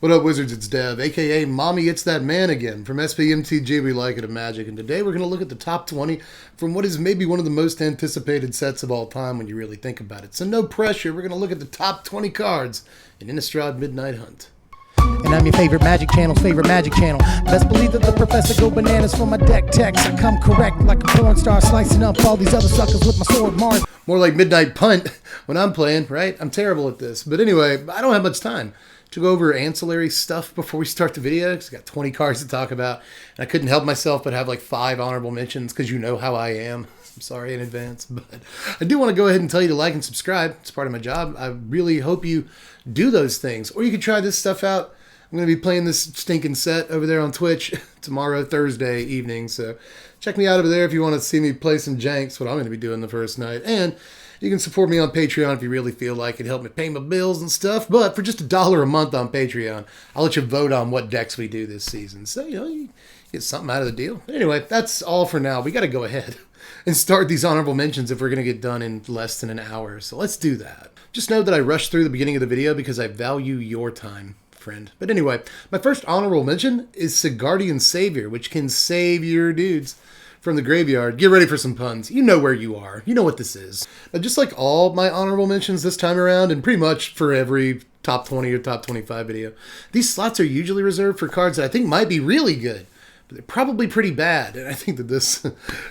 What up, Wizards? It's Dev, aka Mommy It's That Man again, from Mtg We Like It of Magic, and today we're going to look at the top 20 from what is maybe one of the most anticipated sets of all time when you really think about it. So no pressure, we're going to look at the top 20 cards in Innistrad Midnight Hunt. And I'm your favorite Magic Channel's favorite Magic Channel. Best believe that the professor go bananas for my deck techs. I come correct like a porn star, slicing up all these other suckers with my sword Mars. More like Midnight Punt when I'm playing, right? I'm terrible at this. But anyway, I don't have much time to go over ancillary stuff before we start the video, because I got 20 cards to talk about, and I couldn't help myself but have like 5 honorable mentions, because you know how I am. I'm sorry in advance, but I do want to go ahead and tell you to like and subscribe. It's part of my job. I really hope you do those things. Or you can try this stuff out. I'm going to be playing this stinking set over there on Twitch tomorrow, Thursday evening, so check me out over there if you want to see me play some janks, what I'm going to be doing the first night. And you can support me on Patreon if you really feel like it. Help me pay my bills and stuff. But for just $1 a month on Patreon, I'll let you vote on what decks we do this season. So, you get something out of the deal. But anyway, that's all for now. We got to go ahead and start these honorable mentions if we're going to get done in less than an hour. So let's do that. Just know that I rushed through the beginning of the video because I value your time, friend. But anyway, my first honorable mention is Sigardian Savior, which can save your dudes from the graveyard. Get ready for some puns. You know where you are. You know what this is. Now, just like all my honorable mentions this time around, and pretty much for every top 20 or top 25 video, these slots are usually reserved for cards that I think might be really good, but they're probably pretty bad. And I think that this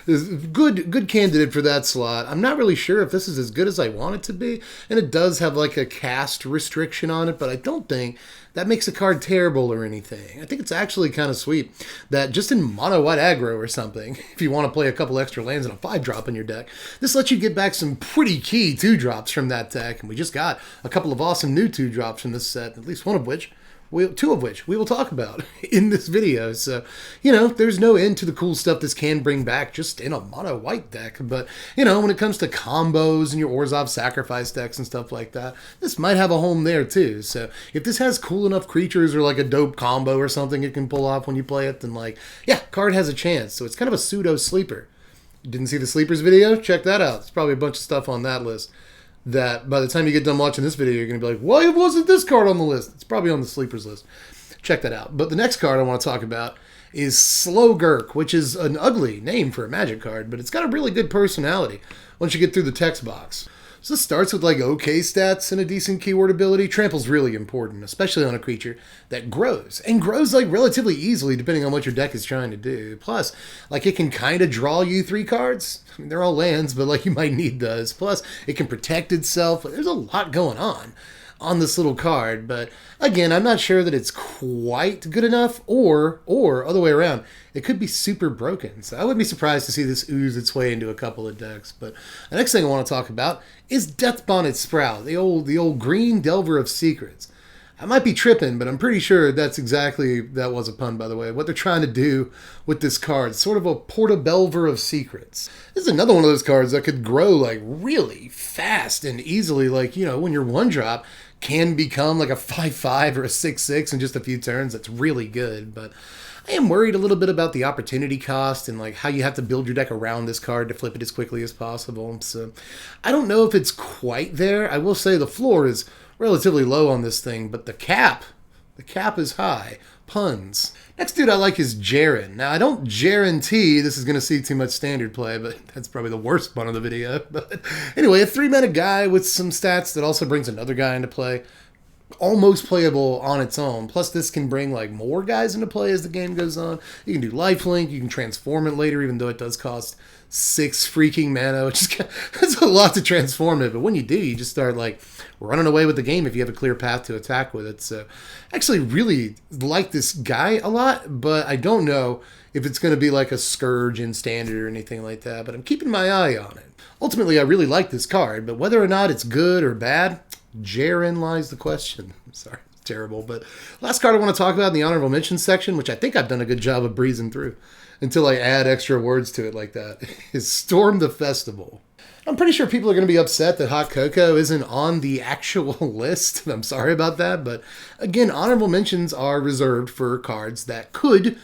is a good candidate for that slot. I'm not really sure if this is as good as I want it to be, and it does have like a cast restriction on it, but I don't think that makes a card terrible or anything. I think it's actually kind of sweet that just in mono white aggro or something, if you want to play a couple extra lands and a 5-drop in your deck, this lets you get back some pretty key 2-drops from that deck. And we just got a couple of awesome new 2-drops from this set, at least one of which, two of which we will talk about in this video. So, there's no end to the cool stuff this can bring back just in a mono white deck. But, when it comes to combos and your Orzhov sacrifice decks and stuff like that, this might have a home there too. So if this has cool enough creatures or like a dope combo or something it can pull off when you play it, then card has a chance. So it's kind of a pseudo sleeper. Didn't see the sleepers video? Check that out. There's probably a bunch of stuff on that list that by the time you get done watching this video, you're going to be like, why wasn't this card on the list? It's probably on the sleepers list. Check that out. But the next card I want to talk about is Slogerk, which is an ugly name for a Magic card, but it's got a really good personality once you get through the text box. So this starts with like okay stats and a decent keyword ability. Trample's really important, especially on a creature that grows, and grows like relatively easily depending on what your deck is trying to do. Plus, like it can kind of draw you 3 cards. I mean, they're all lands, but like you might need those. Plus, it can protect itself. There's a lot going on this little card, but again, I'm not sure that it's quite good enough, or other way around, it could be super broken. So I wouldn't be surprised to see this ooze its way into a couple of decks. But the next thing I want to talk about is Death Bonnet Sprout, the old green Belver of Secrets. I might be tripping, but I'm pretty sure that was a pun, by the way, what they're trying to do with this card. Sort of a Belver of Secrets. This is another one of those cards that could grow like really fast and easily, like, when your 1-drop can become like a 5/5 or a 6/6 in just a few turns. That's really good, but I am worried a little bit about the opportunity cost and like how you have to build your deck around this card to flip it as quickly as possible. So I don't know if it's quite there. I will say the floor is relatively low on this thing, but the cap is high. Puns. Next dude I like is Jaren. Now, I don't guarantee this is going to see too much standard play, but that's probably the worst pun of the video. But anyway, a 3-mana guy with some stats that also brings another guy into play. Almost playable on its own. Plus, this can bring like more guys into play as the game goes on. You can do lifelink. You can transform it later, even though it does cost 6 freaking mana, which is that's a lot to transform it. But when you do, you just start like running away with the game if you have a clear path to attack with it. So, I actually really like this guy a lot, but I don't know if it's going to be like a scourge in standard or anything like that. But I'm keeping my eye on it. Ultimately, I really like this card, but whether or not it's good or bad, Jaren lies the question. I'm sorry, it's terrible. But last card I want to talk about in the honorable mentions section, which I think I've done a good job of breezing through until I add extra words to it like that, is Storm the Festival. I'm pretty sure people are going to be upset that Hot Cocoa isn't on the actual list. I'm sorry about that, but again, honorable mentions are reserved for cards that could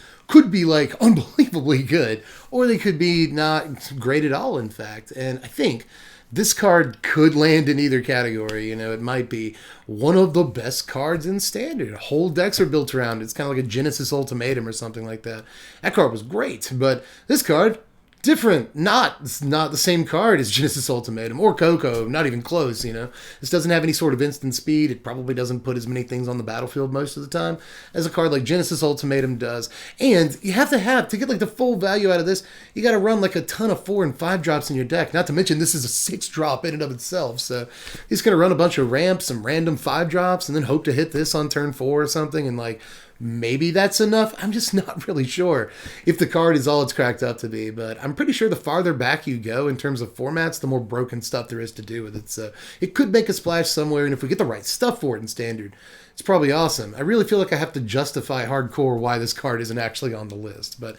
be like unbelievably good, or they could be not great at all, in fact. And I think this card could land in either category. You know, it might be one of the best cards in Standard. Whole decks are built around it. It's kind of like a Genesis Ultimatum or something like that. That card was great, but this card, different. It's not the same card as Genesis Ultimatum or Coco. Not even close, you know. This doesn't have any sort of instant speed. It probably doesn't put as many things on the battlefield most of the time as a card like Genesis Ultimatum does. And you have to get like the full value out of this, you got to run like a ton of 4 and 5 drops in your deck. Not to mention this is a 6 drop in and of itself. So he's going to run a bunch of ramps, some random 5 drops, and then hope to hit this on turn 4 or something. And like, maybe that's enough. I'm just not really sure if the card is all it's cracked up to be, but I'm pretty sure the farther back you go in terms of formats, the more broken stuff there is to do with it. So it could make a splash somewhere, and if we get the right stuff for it in Standard, it's probably awesome. I really feel like I have to justify hardcore why this card isn't actually on the list, but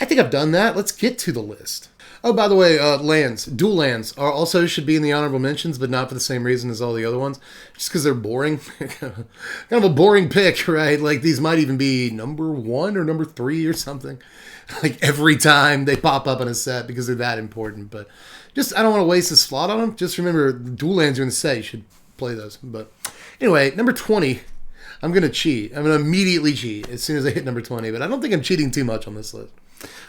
I think I've done that. Let's get to the list. Oh, by the way, lands, dual lands are also should be in the honorable mentions, but not for the same reason as all the other ones. Just because they're boring. Kind of a boring pick, right? Like these might even be number 1 or number 3 or something. Like every time they pop up in a set because they're that important. But just, I don't want to waste a slot on them. Just remember, the dual lands are in the set. You should play those. But anyway, number 20. I'm going to cheat. I'm going to immediately cheat as soon as I hit number 20. But I don't think I'm cheating too much on this list.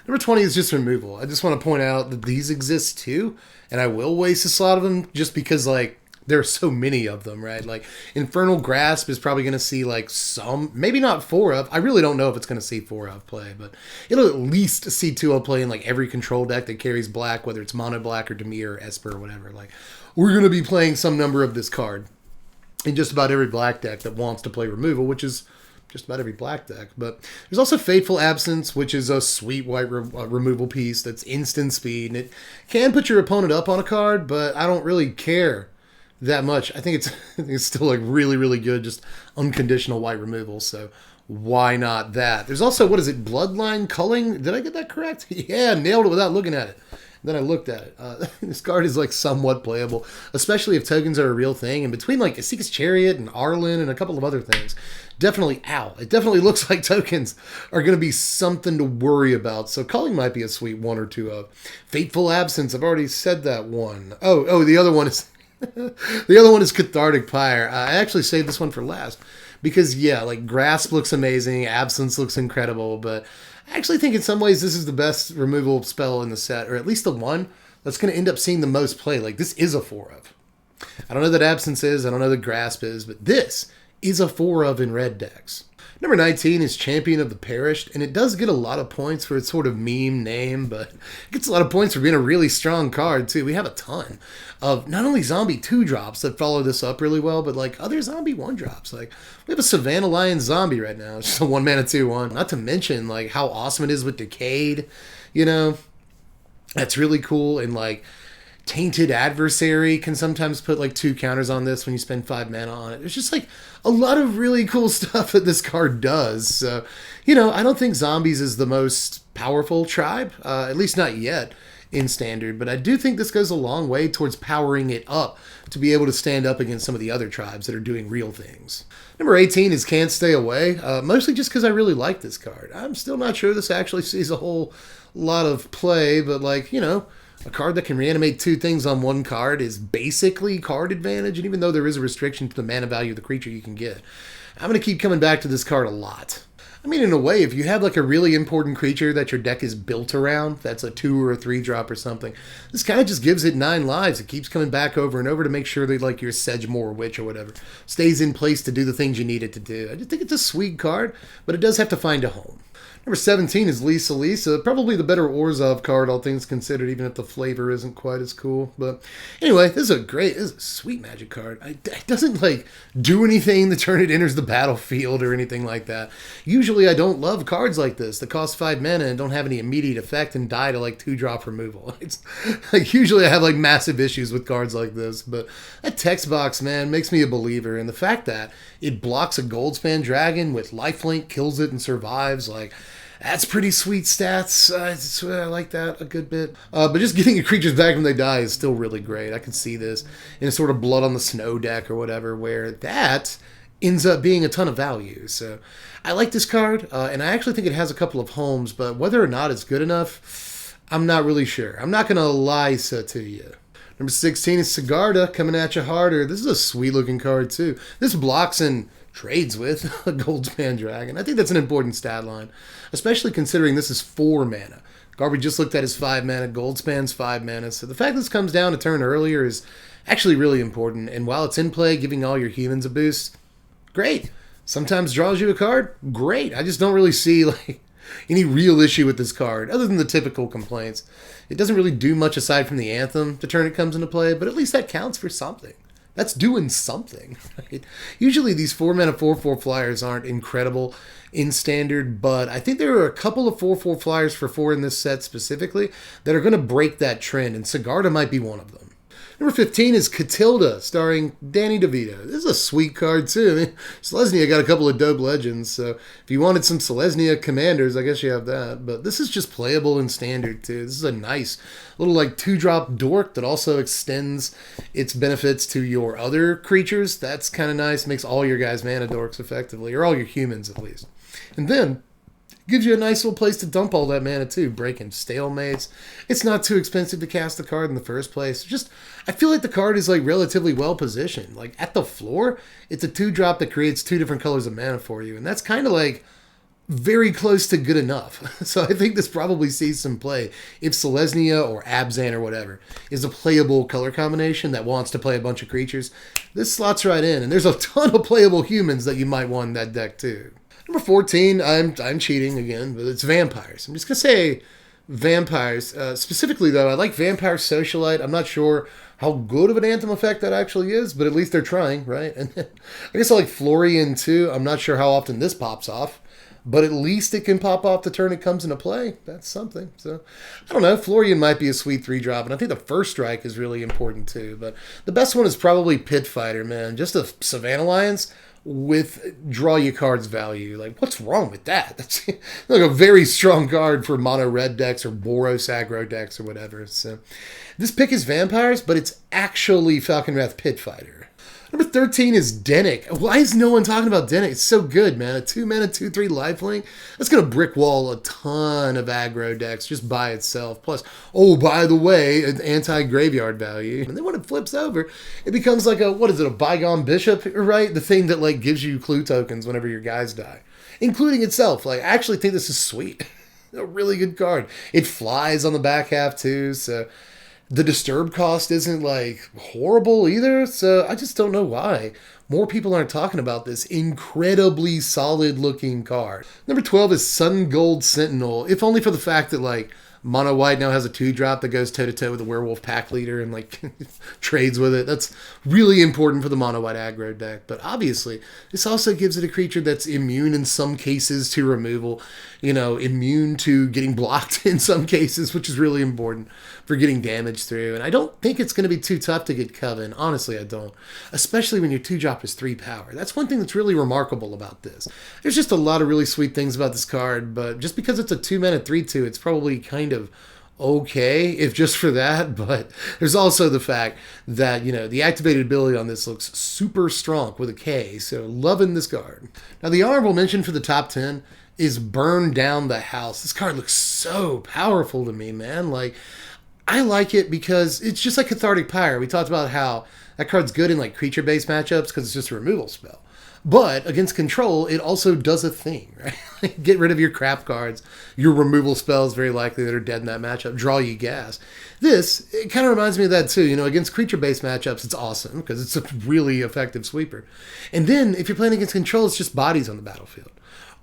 Number 20 is just removal. I just want to point out that these exist too, and I will waste a slot of them just because, like, there are so many of them, right? Like, Infernal Grasp is probably going to see, like, some, maybe not 4 of. I really don't know if it's going to see 4 of play, but it'll at least see 2 of play in, like, every control deck that carries black, whether it's Mono Black or Dimir or Esper or whatever. Like, we're going to be playing some number of this card in just about every black deck that wants to play removal, which is just about every black deck. But there's also Fateful Absence, which is a sweet white removal piece that's instant speed, and it can put your opponent up on a card, but I don't really care that much. I think it's still like really, really good, just unconditional white removal, so why not that? There's also, what is it, Bloodline Culling? Did I get that correct? Yeah, nailed it without looking at it. Then I looked at it. This card is like somewhat playable, especially if tokens are a real thing. And between like Asika's Chariot and Arlen and a couple of other things, definitely out. It definitely looks like tokens are going to be something to worry about. So Culling might be a sweet 1 or 2 of. Fateful Absence, I've already said that one. Oh, the other one is the other one is Cathartic Pyre. I actually saved this one for last because yeah, like Grasp looks amazing, Absence looks incredible, but I actually think in some ways this is the best removal spell in the set, or at least the one that's going to end up seeing the most play. Like, this is a 4 of. I don't know that Absence is, I don't know that Grasp is, but this is a 4 of in red decks. Number 19 is Champion of the Parish, and it does get a lot of points for its sort of meme name, but it gets a lot of points for being a really strong card, too. We have a ton of not only zombie 2-drops that follow this up really well, but like other zombie 1-drops. Like, we have a Savannah Lion zombie right now. It's just a 1-mana 2/1. Not to mention, like, how awesome it is with Decayed, you know? That's really cool, and like, Tainted Adversary can sometimes put like 2 counters on this when you spend 5 mana on it. There's just like a lot of really cool stuff that this card does. So, you know, I don't think Zombies is the most powerful tribe, at least not yet in Standard, but I do think this goes a long way towards powering it up to be able to stand up against some of the other tribes that are doing real things. Number 18 is Can't Stay Away, mostly just because I really like this card. I'm still not sure this actually sees a whole lot of play, but like, you know, a card that can reanimate 2 things on 1 card is basically card advantage, and even though there is a restriction to the mana value of the creature you can get, I'm going to keep coming back to this card a lot. I mean, in a way, if you have like a really important creature that your deck is built around, that's a 2 or a 3-drop or something, this kind of just gives it 9 lives. It keeps coming back over and over to make sure that like your Sedgemoor Witch or whatever stays in place to do the things you need it to do. I just think it's a sweet card, but it does have to find a home. Number 17 is Lisa Lisa, probably the better Orzhov card, all things considered, even if the flavor isn't quite as cool. But anyway, this is a sweet Magic card. It doesn't like do anything the turn it enters the battlefield or anything like that. Usually I don't love cards like this that cost 5 mana and don't have any immediate effect and die to like 2-drop removal. It's like usually I have like massive issues with cards like this, but that text box, man, makes me a believer. And the fact that it blocks a Goldspan Dragon with lifelink, kills it, and survives, like, that's pretty sweet stats. I like that a good bit. But just getting your creatures back when they die is still really great. I can see this in a sort of Blood on the Snow deck or whatever, where that ends up being a ton of value. So I like this card, and I actually think it has a couple of homes, but whether or not it's good enough, I'm not really sure. I'm not going to lie to you. Number 16 is Sagarda, coming at you harder. This is a sweet looking card too. This blocks and trades with a Goldspan Dragon. I think that's an important stat line, especially considering this is 4 mana. Card we just looked at is 5 mana, Goldspan's 5 mana, so the fact this comes down a turn earlier is actually really important, and while it's in play, giving all your humans a boost, great. Sometimes draws you a card, great. I just don't really see like any real issue with this card, other than the typical complaints. It doesn't really do much aside from the Anthem the turn it comes into play, but at least that counts for something. That's doing something, right? Usually these 4 mana 4/4 flyers aren't incredible in Standard, but I think there are a couple of 4/4 flyers for 4 in this set specifically that are going to break that trend, and Sagarda might be one of them. Number 15 is Katilda, starring Danny DeVito. This is a sweet card, too. I mean, Selesnya got a couple of dope legends, so if you wanted some Selesnya commanders, I guess you have that. But this is just playable in Standard, too. This is a nice little, like, 2-drop dork that also extends its benefits to your other creatures. That's kind of nice. Makes all your guys mana dorks, effectively, or all your humans, at least. And then gives you a nice little place to dump all that mana too, breaking stalemates. It's not too expensive to cast the card in the first place. Just, I feel like the card is like relatively well positioned. Like at the floor, it's a 2-drop that creates 2 different colors of mana for you. And that's kind of like very close to good enough. So I think this probably sees some play. If Selesnya or Abzan or whatever is a playable color combination that wants to play a bunch of creatures, this slots right in. And there's a ton of playable humans that you might want in that deck too. Number 14, I'm cheating again, but it's vampires. I'm just going to say vampires. Specifically, though, I like Vampire Socialite. I'm not sure how good of an Anthem effect that actually is, but at least they're trying, right? And then, I guess I like Florian, too. I'm not sure how often this pops off, but at least it can pop off the turn it comes into play. That's something. So, I don't know. Florian might be a sweet 3-drop, and I think the first strike is really important, too. But the best one is probably Pit Fighter, man. Just a Savannah Lions with draw your cards value. Like, what's wrong with that? That's like a very strong card for mono red decks or Boros aggro decks or whatever. So this pick is vampires, but it's actually Falcon Wrath Pit Fighter. Number 13 is Dennick. Why is no one talking about Dennick? It's so good, man. A 2-mana 2/3 lifelink. That's going to brick wall a ton of aggro decks just by itself. Plus, oh, by the way, an anti-graveyard value. And then when it flips over, it becomes like a, what is it, a Bygone Bishop, right? The thing that like gives you clue tokens whenever your guys die. Including itself. Like, I actually think this is sweet. A really good card. It flies on the back half too, so the disturb cost isn't like horrible either, so I just don't know why more people aren't talking about this incredibly solid looking card. Number 12 is Sun Gold Sentinel, if only for the fact that like Mono White now has a 2-drop that goes toe-to-toe with the Werewolf Pack Leader and like trades with it. That's really important for the Mono White aggro deck. But obviously, this also gives it a creature that's immune in some cases to removal, you know, immune to getting blocked in some cases, which is really important for getting damage through. And I don't think it's going to be too tough to get Coven. Honestly, I don't. Especially when your 2-drop is 3 power. That's one thing that's really remarkable about this. There's just a lot of really sweet things about this card, but just because it's a 2-mana 3/2, it's probably kind of okay, if just for that. But there's also the fact that, you know, the activated ability on this looks super strong with a K, so loving this card. Now, the honorable mention for the top 10 is Burn Down the House. This card looks so powerful to me, man. Like, I like it because it's just like Cathartic Pyre. We talked about how that card's good in like creature-based matchups because it's just a removal spell. But against control, it also does a thing, right? Get rid of your crap cards, your removal spells very likely that are dead in that matchup, draw you gas. This, it kind of reminds me of that too. You know, against creature-based matchups, it's awesome because it's a really effective sweeper. And then if you're playing against control, it's just bodies on the battlefield.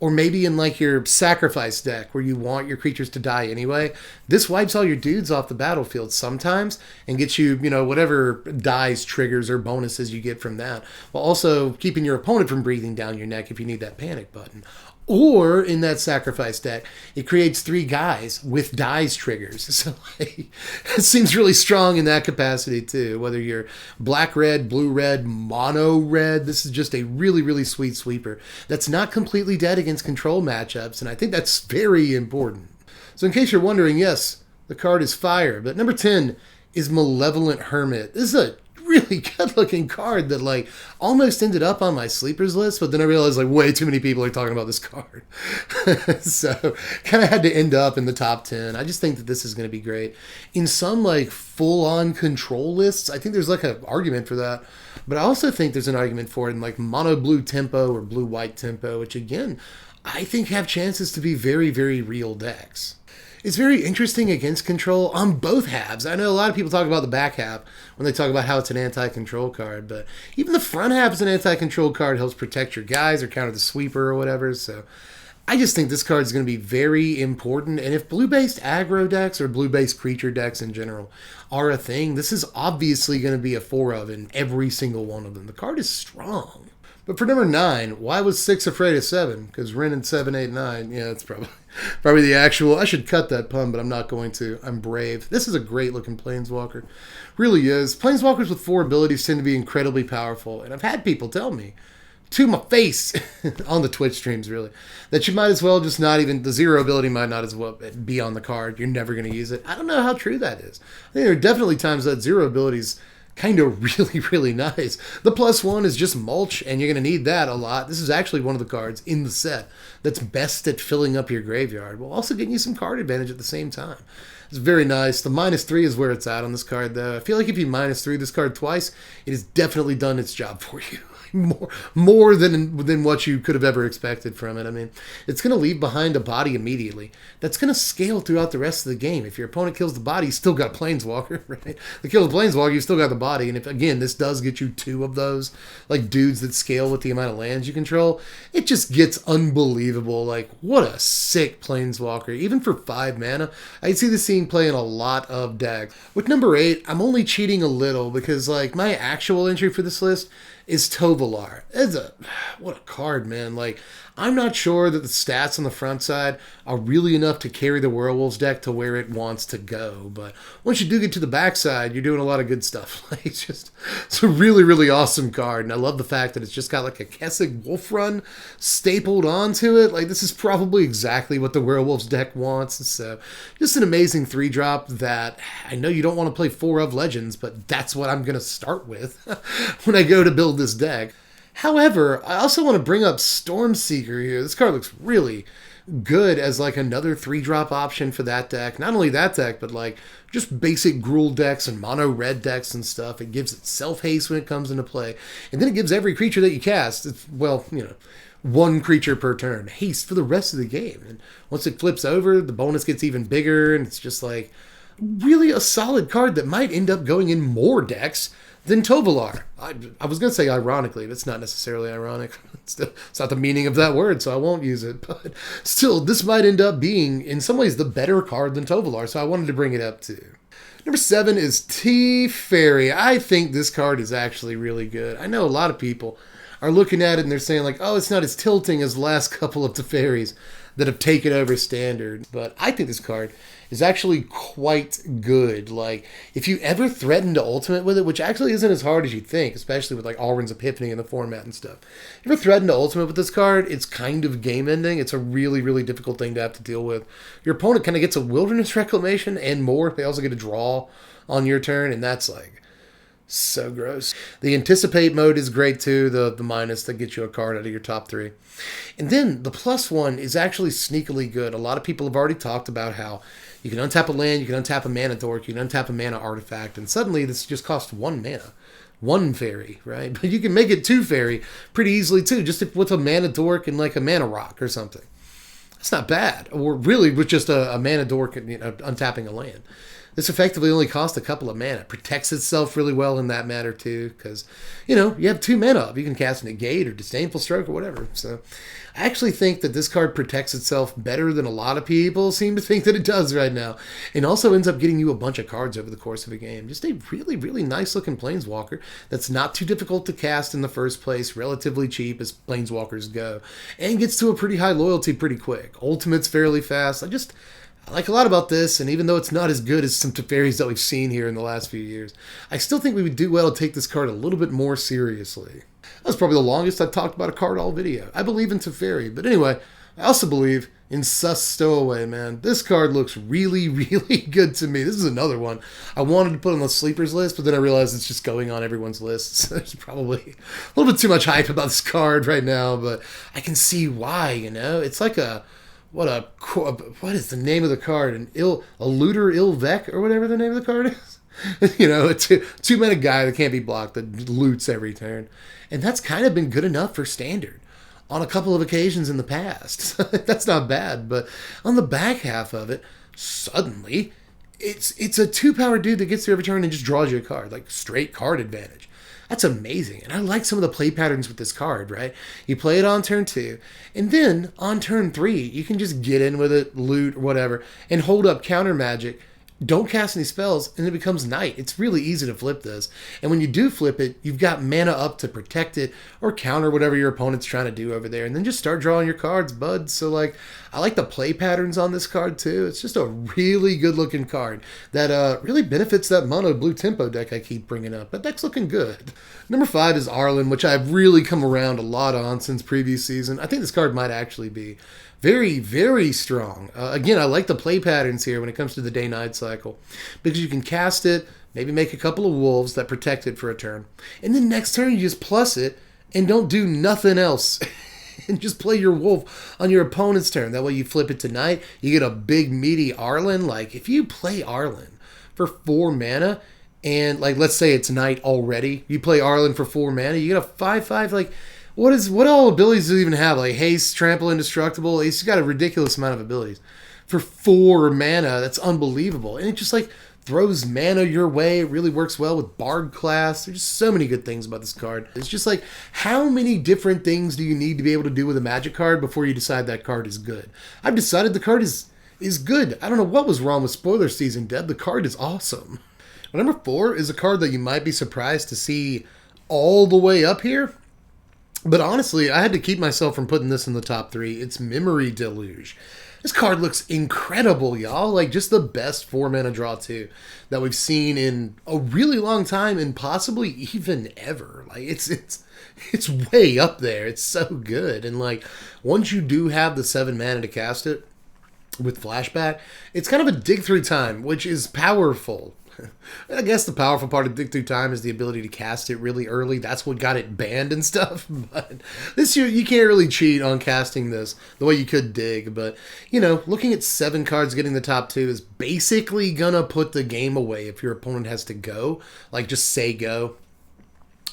Or maybe in like your sacrifice deck where you want your creatures to die anyway, this wipes all your dudes off the battlefield sometimes and gets you, you know, whatever dies, triggers, or bonuses you get from that, while also keeping your opponent from breathing down your neck if you need that panic button. Or in that sacrifice deck, it creates 3 guys with dies triggers. So like, it seems really strong in that capacity too. Whether you're black-red, blue-red, mono-red, this is just a really, really sweet sweeper that's not completely dead against control matchups, and I think that's very important. So in case you're wondering, yes, the card is fire, but number 10 is Malevolent Hermit. This is a really good looking card that like almost ended up on my sleepers list, but then I realized like way too many people are talking about this card. So kind of had to end up in the top 10. I just think that this is going to be great. In some like full on control lists, I think there's like an argument for that. But I also think there's an argument for it in like mono blue tempo or blue white tempo, which again, I think have chances to be very, very real decks. It's very interesting against control on both halves. I know a lot of people talk about the back half when they talk about how it's an anti-control card, but even the front half is an anti-control card. It helps protect your guys or counter the sweeper or whatever. So I just think this card is going to be very important. And if blue-based aggro decks or blue-based creature decks in general are a thing, this is obviously going to be a 4 of in every single one of them. The card is strong. But for number 9, why was 6 afraid of 7? Because Ren and 7, 8, 9. Yeah, that's probably the actual. I should cut that pun, but I'm not going to. I'm brave. This is a great looking Planeswalker. Really is. Planeswalkers with 4 abilities tend to be incredibly powerful. And I've had people tell me, to my face, on the Twitch streams really, that you might as well just not even, the 0 ability might not as well be on the card. You're never going to use it. I don't know how true that is. I think there are definitely times that 0 abilities kind of really, really nice. The +1 is just mulch, and you're going to need that a lot. This is actually one of the cards in the set that's best at filling up your graveyard, while also getting you some card advantage at the same time. It's very nice. The -3 is where it's at on this card, though. I feel like if you -3 this card twice, it has definitely done its job for you. More than what you could have ever expected from it. I mean, it's going to leave behind a body immediately. That's going to scale throughout the rest of the game. If your opponent kills the body, you still got Planeswalker, right? They kill the Planeswalker, you still got the body. And if, again, this does get you 2 of those, like dudes that scale with the amount of lands you control, it just gets unbelievable. Like, what a sick Planeswalker. Even for 5 mana, I see this scene play in a lot of decks. With number 8, I'm only cheating a little because, like, my actual entry for this list is Tovolar. What a card, man. Like, I'm not sure that the stats on the front side are really enough to carry the Werewolves deck to where it wants to go. But once you do get to the backside, you're doing a lot of good stuff. Like, it's a really, really awesome card. And I love the fact that it's just got like a Kessig Wolf Run stapled onto it. Like, this is probably exactly what the Werewolves deck wants. So just an amazing 3-drop that I know you don't want to play 4 of Legends, but that's what I'm going to start with when I go to build this deck. However, I also want to bring up Stormseeker here. This card looks really good as like another 3-drop option for that deck. Not only that deck, but like just basic Gruul decks and mono red decks and stuff. It gives itself haste when it comes into play. And then it gives every creature that you cast, it's, well, 1 creature per turn, haste for the rest of the game. And once it flips over, the bonus gets even bigger, and it's just like really a solid card that might end up going in more decks than Tovolar. I was going to say ironically, but it's not necessarily ironic. It's not the meaning of that word, so I won't use it. But still, this might end up being, in some ways, the better card than Tovolar, so I wanted to bring it up too. Number 7 is Teferi. I think this card is actually really good. I know a lot of people are looking at it and they're saying like, oh, it's not as tilting as the last couple of Teferis that have taken over Standard. But I think this card is actually quite good. Like, if you ever threaten to ultimate with it, which actually isn't as hard as you'd think, especially with like Alrund's Epiphany in the format and stuff. If you ever threaten to ultimate with this card, it's kind of game ending. It's a really, really difficult thing to have to deal with. Your opponent kind of gets a Wilderness Reclamation and more. They also get a draw on your turn, and that's like so gross. The Anticipate mode is great too, the minus that gets you a card out of your top 3. And then the +1 is actually sneakily good. A lot of people have already talked about how you can untap a land, you can untap a mana dork, you can untap a mana artifact, and suddenly this just costs 1 mana. 1 fairy, right? But you can make it 2 fairy pretty easily too, just with a mana dork and like a mana rock or something. That's not bad. Or really with just a mana dork and untapping a land. This effectively only costs a couple of mana. It protects itself really well in that matter too, because, you have 2 mana up. You can cast Negate or Disdainful Stroke or whatever. So I actually think that this card protects itself better than a lot of people seem to think that it does right now. And also ends up getting you a bunch of cards over the course of a game. Just a really, really nice looking Planeswalker that's not too difficult to cast in the first place, relatively cheap as Planeswalkers go, and gets to a pretty high loyalty pretty quick. Ultimate's fairly fast. I like a lot about this, and even though it's not as good as some Teferis that we've seen here in the last few years, I still think we would do well to take this card a little bit more seriously. That was probably the longest I've talked about a card all video. I believe in Teferi, but anyway, I also believe in Sus Stowaway, man. This card looks really, really good to me. This is another one I wanted to put on the sleepers list, but then I realized it's just going on everyone's list. So there's probably a little bit too much hype about this card right now, but I can see why, you know? It's like what is the name of the card? A Looter Ilvec, or whatever the name of the card is. You know, a two-mana guy that can't be blocked, that loots every turn. And that's kind of been good enough for Standard on a couple of occasions in the past. That's not bad, but on the back half of it, suddenly, it's a 2-power dude that gets through every turn and just draws you a card, like straight card advantage. That's amazing, and I like some of the play patterns with this card, right? You play it on turn 2, and then on turn 3, you can just get in with it, loot, or whatever, and hold up counter magic. Don't cast any spells, and it becomes night. It's really easy to flip this. And when you do flip it, you've got mana up to protect it or counter whatever your opponent's trying to do over there. And then just start drawing your cards, bud. So, like, I like the play patterns on this card, too. It's just a really good-looking card that really benefits that mono blue tempo deck I keep bringing up. That deck's looking good. Number 5 is Arlen, which I've really come around a lot on since previous season. I think this card might actually be very, very strong. Again, I like the play patterns here when it comes to the day-night cycle, because you can cast it, maybe make a couple of wolves that protect it for a turn, and then next turn you just plus it and don't do nothing else. And just play your wolf on your opponent's turn. That way you flip it to night, you get a big meaty Arlen. Like, if you play Arlen for 4 mana, and like, let's say it's night already, you play Arlen for 4 mana, you get a 5/5, like, what all abilities does it even have? Like haste, trample, indestructible. He's got a ridiculous amount of abilities. For 4 mana, that's unbelievable. And it just like throws mana your way. It really works well with Bard class. There's just so many good things about this card. It's just like, how many different things do you need to be able to do with a Magic card before you decide that card is good? I've decided the card is good. I don't know what was wrong with Spoiler Season, Deb. The card is awesome. But number 4 is a card that you might be surprised to see all the way up here. But honestly, I had to keep myself from putting this in the top 3. It's Memory Deluge. This card looks incredible, y'all. Like, just the best 4-mana draw 2 that we've seen in a really long time, and possibly even ever. Like, it's way up there. It's so good. And like, once you do have the 7 mana to cast it with Flashback, it's kind of a dig through time, which is powerful. I guess the powerful part of Dig Through Time is the ability to cast it really early. That's what got it banned and stuff. But this year, you can't really cheat on casting this the way you could Dig. But, you know, looking at 7 cards getting the top 2 is basically gonna put the game away if your opponent has to go. Like, just say go.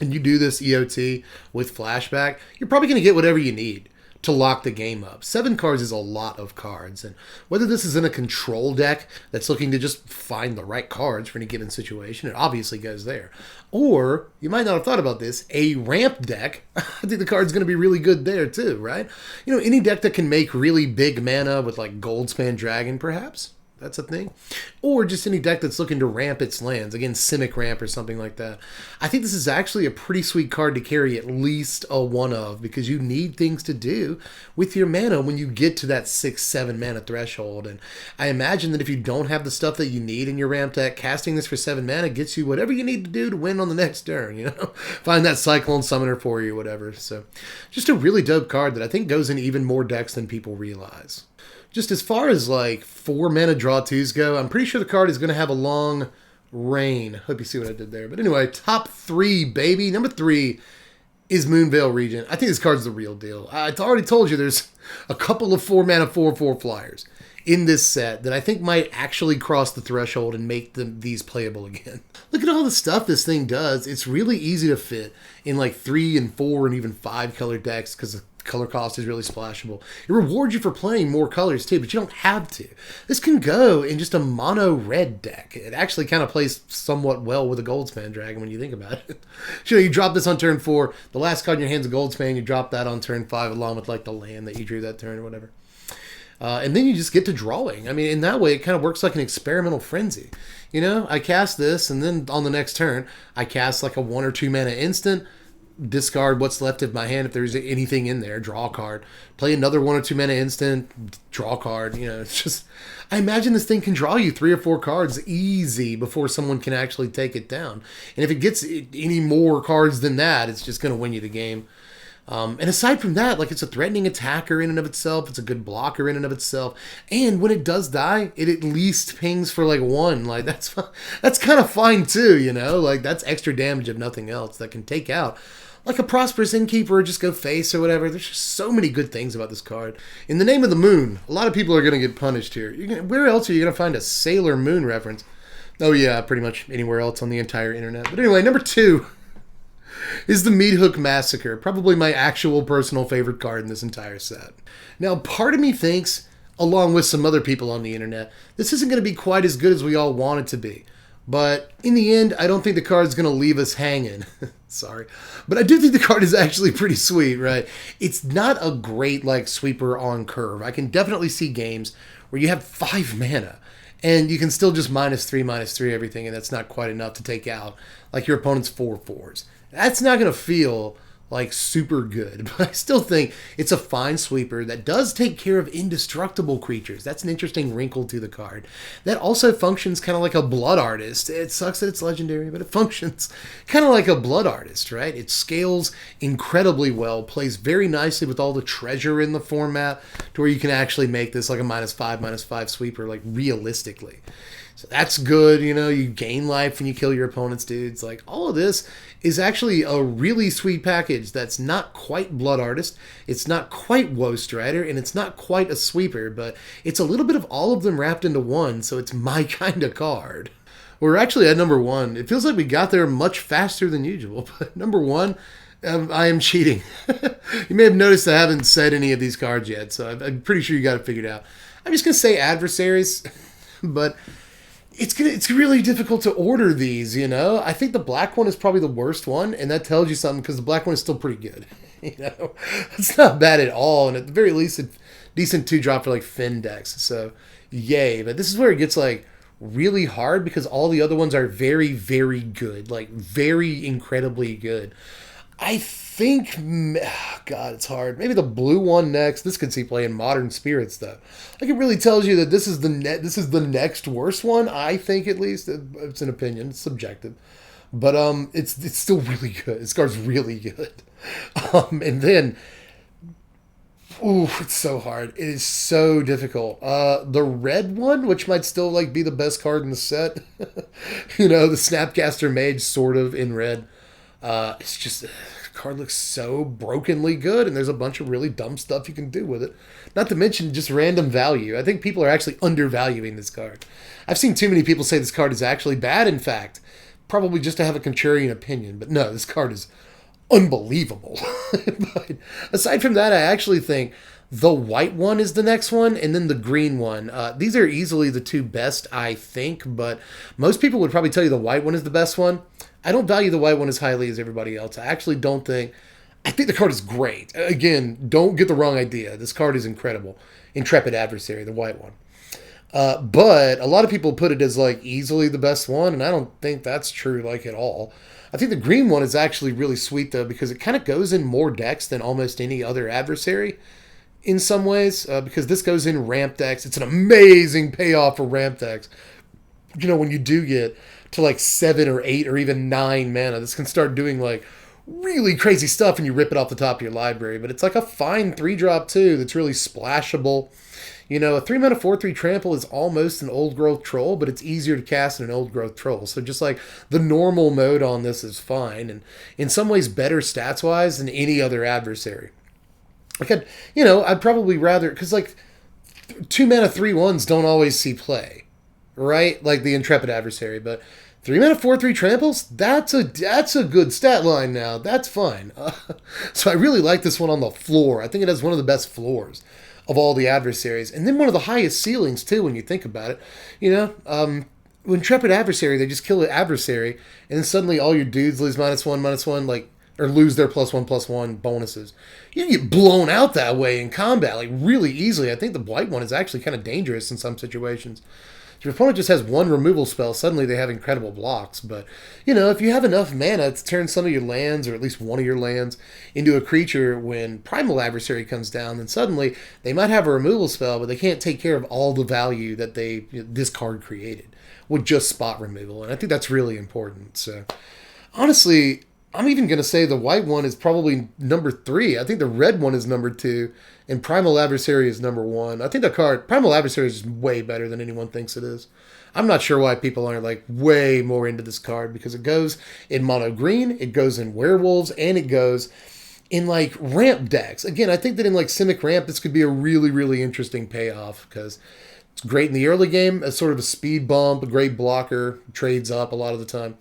And you do this EOT with Flashback, you're probably gonna get whatever you need to lock the game up. 7 cards is a lot of cards, and whether this is in a control deck that's looking to just find the right cards for any given situation, it obviously goes there. Or, you might not have thought about this, a ramp deck, I think the card's going to be really good there too, right? You know, any deck that can make really big mana with like Goldspan Dragon, perhaps? That's a thing. Or just any deck that's looking to ramp its lands. Again, Simic Ramp or something like that. I think this is actually a pretty sweet card to carry at least a 1 of, because you need things to do with your mana when you get to that 6-7 mana threshold. And I imagine that if you don't have the stuff that you need in your ramp deck, casting this for 7 mana gets you whatever you need to do to win on the next turn, you know? Find that Cyclone Summoner for you, whatever. So, just a really dope card that I think goes in even more decks than people realize. Just as far as like 4 mana draw 2s go, I'm pretty sure the card is going to have a long reign. Hope you see what I did there. But anyway, top 3, baby. Number 3 is Moonveil Regent. I think this card's the real deal. I already told you there's a couple of 4 mana 4/4 flyers in this set that I think might actually cross the threshold and make these playable again. Look at all the stuff this thing does. It's really easy to fit in like 3 and 4 and even 5 color decks because the color cost is really splashable. It rewards you for playing more colors too, but you don't have to. This can go in just a mono red deck. It actually kind of plays somewhat well with a Goldspan Dragon when you think about it. You know, you drop this on turn 4, the last card in your hand's a Goldspan, you drop that on turn 5 along with like the land that you drew that turn or whatever. And then you just get to drawing. I mean, in that way, it kind of works like an experimental frenzy. You know, I cast this, and then on the next turn, I cast like a 1 or 2 mana instant, discard what's left of my hand if there's anything in there, draw a card, play another 1 or 2 mana instant, draw a card. You know, it's just, I imagine this thing can draw you 3 or 4 cards easy before someone can actually take it down. And if it gets any more cards than that, it's just going to win you the game. And aside from that, like, it's a threatening attacker in and of itself. It's a good blocker in and of itself. And when it does die, it at least pings for like 1. Like, that's kind of fine too, you know? Like, that's extra damage if nothing else that can take out like a Prosperous Innkeeper or just go face or whatever. There's just so many good things about this card. In the name of the moon, a lot of people are going to get punished here. Where else are you going to find a Sailor Moon reference? Oh yeah, pretty much anywhere else on the entire internet. But anyway, number 2 is the Meat Hook Massacre. Probably my actual personal favorite card in this entire set. Now, part of me thinks, along with some other people on the internet, this isn't going to be quite as good as we all want it to be. But in the end, I don't think the card's going to leave us hanging. Sorry. But I do think the card is actually pretty sweet, right? It's not a great, like, sweeper on curve. I can definitely see games where you have 5 mana, and you can still just -3/-3 everything, and that's not quite enough to take out, like, your opponent's 4/4s. That's not going to feel like super good, but I still think it's a fine sweeper that does take care of indestructible creatures. That's an interesting wrinkle to the card. That also functions kind of like a Blood Artist. It sucks that it's legendary, but it functions kind of like a Blood Artist, right? It scales incredibly well, plays very nicely with all the treasure in the format to where you can actually make this like a -5/-5 sweeper, like, realistically. So that's good, you know, you gain life when you kill your opponent's dudes. Like, all of this is actually a really sweet package that's not quite Blood Artist, it's not quite Woe Strider, and it's not quite a sweeper, but it's a little bit of all of them wrapped into one, so it's my kind of card. We're actually at number 1. It feels like we got there much faster than usual, but number 1, I am cheating. You may have noticed I haven't said any of these cards yet, so I'm pretty sure you got it figured out. I'm just going to say Adversaries, but it's really difficult to order these, you know? I think the black one is probably the worst one, and that tells you something because the black one is still pretty good. You know? It's not bad at all, and at the very least, a decent 2-drop for, like, Finn decks. So, yay. But this is where it gets, like, really hard because all the other ones are very, very good. Like, very incredibly good. I think, God, it's hard. Maybe the blue one next. This could see play in Modern Spirits, though. Like, it really tells you that this is the next worst one. I think, at least. It's an opinion. It's subjective, but it's still really good. This card's really good. And then, ooh, it's so hard. It is so difficult. The red one, which might still like be the best card in the set. You know, the Snapcaster Mage, sort of in red. It's just, the card looks so brokenly good, and there's a bunch of really dumb stuff you can do with it. Not to mention just random value. I think people are actually undervaluing this card. I've seen too many people say this card is actually bad, in fact. Probably just to have a contrarian opinion. But no, this card is unbelievable. But aside from that, I actually think the white one is the next one, and then the green one. These are easily the 2 best, I think, but most people would probably tell you the white one is the best one. I don't value the white one as highly as everybody else. I actually don't think... I think the card is great. Again, don't get the wrong idea. This card is incredible. Intrepid Adversary, the white one. But a lot of people put it as, like, easily the best one, and I don't think that's true, like, at all. I think the green one is actually really sweet, though, because it kind of goes in more decks than almost any other adversary in some ways, because this goes in ramp decks. It's an amazing payoff for ramp decks. You know, when you do get to like 7 or 8 or even 9 mana, this can start doing like really crazy stuff and you rip it off the top of your library. But it's like a fine 3-drop too that's really splashable. You know, a 3-mana 4/3 trample is almost an old growth troll, but it's easier to cast than an old growth troll. So just like the normal mode on this is fine, and in some ways better stats wise than any other adversary. Like, I'd probably rather, because like 2-mana 3/1s don't always see play, right? Like the Intrepid Adversary, but 3-mana 4/3 tramples, that's a good stat line now. That's fine. So I really like this one on the floor. I think it has one of the best floors of all the adversaries, and then one of the highest ceilings too when you think about it. When Intrepid Adversary, they just kill an adversary, and then suddenly all your dudes lose -1/-1, like, or lose their +1/+1 bonuses. You can get blown out that way in combat, like really easily. I think the white one is actually kind of dangerous in some situations. If your opponent just has one removal spell, suddenly they have incredible blocks. But, if you have enough mana to turn some of your lands, or at least one of your lands, into a creature when Primal Adversary comes down, then suddenly they might have a removal spell, but they can't take care of all the value that this card created with just spot removal. And I think that's really important. So, honestly, I'm even going to say the white one is probably number 3. I think the red one is number 2, and Primal Adversary is number 1. I think the card, Primal Adversary, is way better than anyone thinks it is. I'm not sure why people aren't like way more into this card, because it goes in mono green, it goes in werewolves, and it goes in like ramp decks. Again, I think that in like Simic Ramp, this could be a really, really interesting payoff, because it's great in the early game as sort of a speed bump, a great blocker, trades up a lot of the time.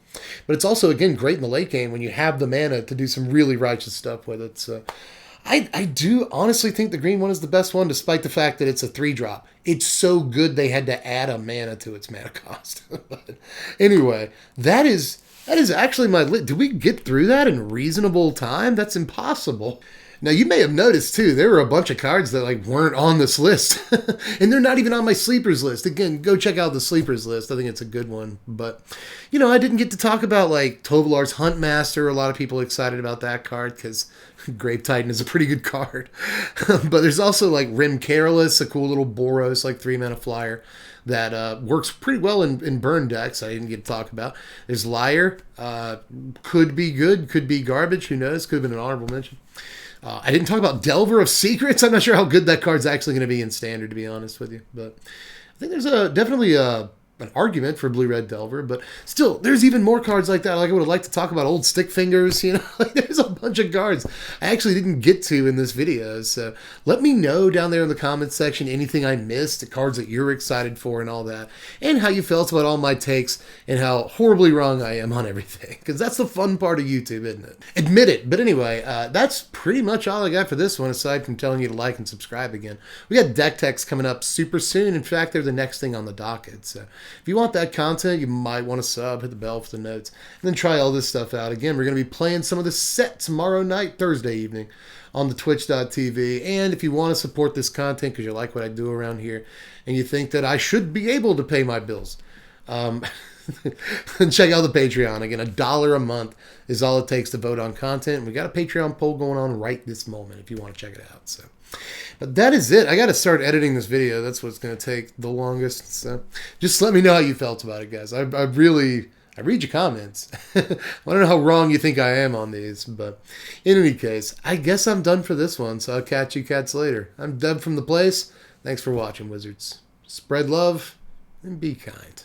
But it's also, again, great in the late game when you have the mana to do some really righteous stuff with it. So I do honestly think the green one is the best one, despite the fact that it's a 3-drop. It's so good they had to add a mana to its mana cost. But anyway, that is actually my list. Did we get through that in reasonable time? That's impossible. Now, you may have noticed, too, there were a bunch of cards that like weren't on this list. And they're not even on my sleepers list. Again, go check out the sleepers list. I think it's a good one. But, you know, I didn't get to talk about like Tovolar's Huntmaster. A lot of people are excited about that card because Grave Titan is a pretty good card. But there's also like Rim Careless, a cool little Boros, like 3-mana flyer that works pretty well in burn decks. I didn't get to talk about. There's Liar. Could be good, could be garbage. Who knows? Could have been an honorable mention. I didn't talk about Delver of Secrets. I'm not sure how good that card's actually going to be in Standard, to be honest with you. But I think there's definitely an argument for Blue-Red Delver. But still, there's even more cards like that. Like I would have liked to talk about Old Stick Fingers. You know, like there's a bunch of cards I actually didn't get to in this video. So let me know down there in the comments section anything I missed, the cards that you're excited for and all that, and how you felt about all my takes and how horribly wrong I am on everything. Because that's the fun part of YouTube, isn't it? Admit it. But anyway, that's pretty much all I got for this one, aside from telling you to like and subscribe again. We got Deck Techs coming up super soon. In fact, they're the next thing on the docket. So if you want that content, you might want to sub, hit the bell for the notes, and then try all this stuff out. Again, we're going to be playing some of the set tomorrow night, Thursday evening, on the twitch.tv. And if you want to support this content because you like what I do around here and you think that I should be able to pay my bills, check out the Patreon. Again, $1 a month is all it takes to vote on content. We got a Patreon poll going on right this moment if you want to check it out. So, but that is it. I got to start editing this video. That's what's going to take the longest. So just let me know how you felt about it, guys. I read your comments. I don't know how wrong you think I am on these, but in any case, I guess I'm done for this one. So I'll catch you cats later. I'm Deb from The Place. Thanks for watching, Wizards. Spread love and be kind.